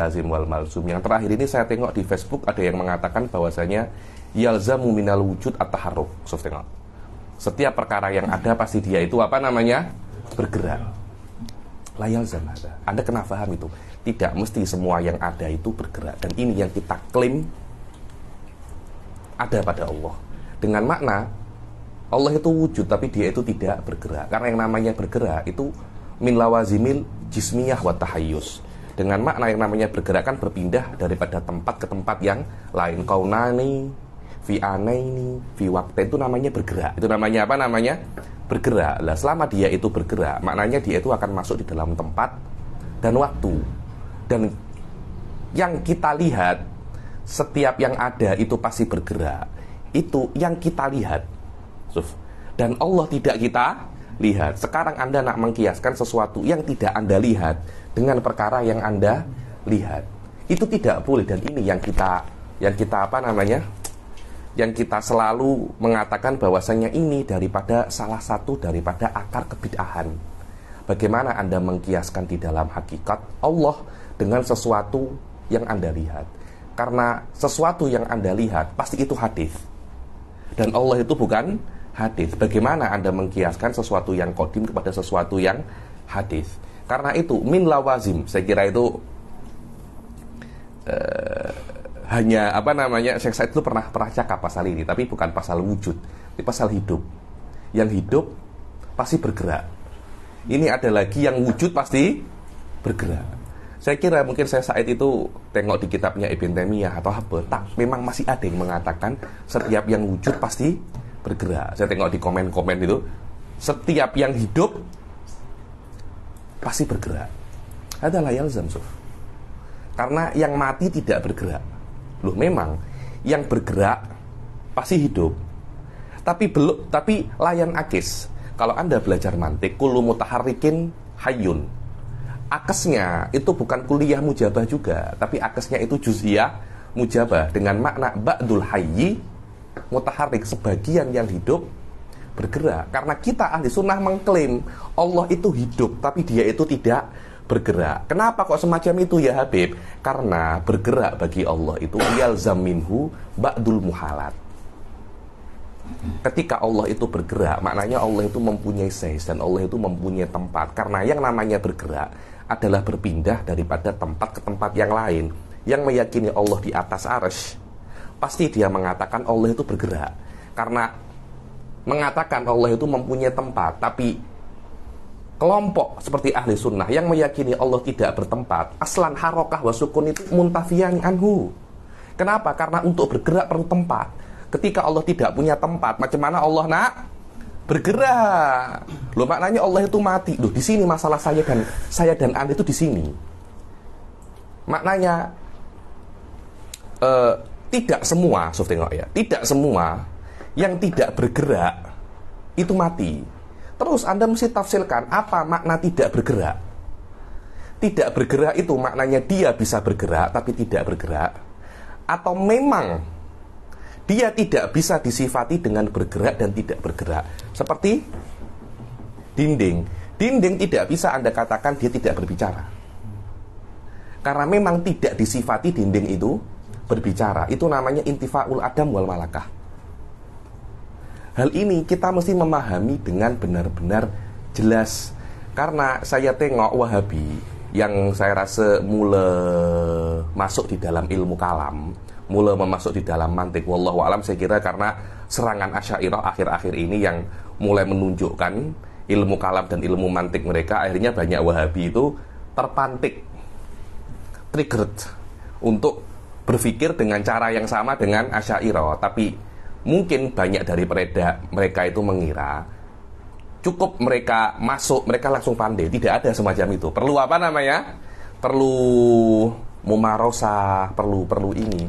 lazim wal malzum. Yang terakhir ini saya tengok di Facebook ada yang mengatakan bahwasanya yalzamu minal wujud at-taharruk. Tengok. Setiap perkara yang ada pasti dia itu apa namanya? Bergerak. La yalzam hada. Anda kena paham itu. Tidak mesti semua yang ada itu bergerak. Dan ini yang kita klaim ada pada Allah. Dengan makna Allah itu wujud tapi dia itu tidak bergerak. Karena yang namanya bergerak itu min lawazimil jismiyah wa tahayyus. Dengan makna yang namanya bergerak kan berpindah daripada tempat ke tempat yang lain. Kaunani fi anaini fi waqtin, itu namanya bergerak. Itu namanya apa namanya? Bergerak. Lah selama dia itu bergerak, maknanya dia itu akan masuk di dalam tempat dan waktu. Dan yang kita lihat, setiap yang ada itu pasti bergerak. Itu yang kita lihat. Dan Allah tidak kita lihat. Sekarang Anda nak mengkiaskan sesuatu yang tidak Anda lihat dengan perkara yang Anda lihat. Itu tidak boleh, dan ini yang kita apa namanya? Yang kita selalu mengatakan bahwasanya ini daripada salah satu daripada akar kebid'ahan. Bagaimana Anda mengkiaskan di dalam hakikat Allah dengan sesuatu yang Anda lihat? Karena sesuatu yang Anda lihat pasti itu hadis. Dan Allah itu bukan hadis. Bagaimana Anda mengkiaskan sesuatu yang qadim kepada sesuatu yang hadis? Karena itu min lawazim, saya kira itu hanya apa namanya, Syekh Said itu pernah cakap pasal ini, tapi bukan pasal wujud, tapi pasal hidup. Yang hidup pasti bergerak. Ini ada lagi yang wujud pasti bergerak. Saya kira mungkin Syekh Said itu tengok di kitabnya Ibn Taimiyah atau apa, tak, memang masih ada yang mengatakan setiap yang wujud pasti bergerak. Saya tengok di komen-komen itu, setiap yang hidup pasti bergerak. Adalah yalzam suf. Karena yang mati tidak bergerak. Loh, memang yang bergerak pasti hidup. Tapi layan akis. Kalau Anda belajar mantik, kullu mutaharrikin hayyun. Akesnya itu bukan kuliah mujabah juga, tapi akesnya itu juz'iyah mujabah dengan makna ba'dul hayyi mutaharrik, sebagian yang hidup bergerak. Karena kita ahli sunnah mengklaim Allah itu hidup tapi dia itu tidak bergerak. Kenapa kok semacam itu ya Habib? Karena bergerak bagi Allah itu yalzam minhu ba'dul muhalat. Ketika Allah itu bergerak, maknanya Allah itu mempunyai size dan Allah itu mempunyai tempat. Karena yang namanya bergerak adalah berpindah daripada tempat ke tempat yang lain. Yang meyakini Allah di atas arsy, pasti dia mengatakan Allah itu bergerak. Karena mengatakan Allah itu mempunyai tempat, tapi kelompok seperti ahli sunnah yang meyakini Allah tidak bertempat, aslan harokah wa sukun itu muntafiyan anhu. Kenapa? Karena untuk bergerak perlu tempat. Ketika Allah tidak punya tempat, macam mana Allah nak bergerak? Loh, maknanya Allah itu mati. Loh, di sini masalah saya dan Anda itu di sini. Maknanya tidak semua, tengok ya, tidak semua yang tidak bergerak itu mati. Terus Anda mesti tafsirkan apa makna tidak bergerak. Tidak bergerak itu maknanya dia bisa bergerak tapi tidak bergerak, atau memang dia tidak bisa disifati dengan bergerak dan tidak bergerak. Seperti dinding. Dinding tidak bisa Anda katakan dia tidak berbicara, karena memang tidak disifati dinding itu berbicara. Itu namanya intifaul adam wal malakah. Hal ini kita mesti memahami dengan benar-benar jelas. Karena saya tengok Wahabi yang saya rasa mulai masuk di dalam ilmu kalam, mulai memasuk di dalam mantik, wallahu alam, saya kira karena serangan Asy'ariyah akhir-akhir ini yang mulai menunjukkan ilmu kalam dan ilmu mantik mereka, akhirnya banyak Wahabi itu terpantik, triggered untuk berpikir dengan cara yang sama dengan Asy'ariyah. Tapi mungkin banyak dari mereka itu mengira cukup mereka masuk, mereka langsung pandai. Tidak ada semacam itu. Perlu apa namanya? Perlu mumarosah, perlu ini.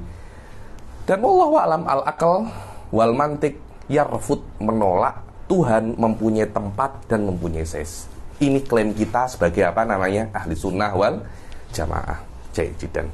Dan wallahu alam, al-aqal wal mantik yarfud, menolak Tuhan mempunyai tempat dan mempunyai size. Ini klaim kita sebagai apa namanya? Ahli sunnah wal jamaah. Jaijidan.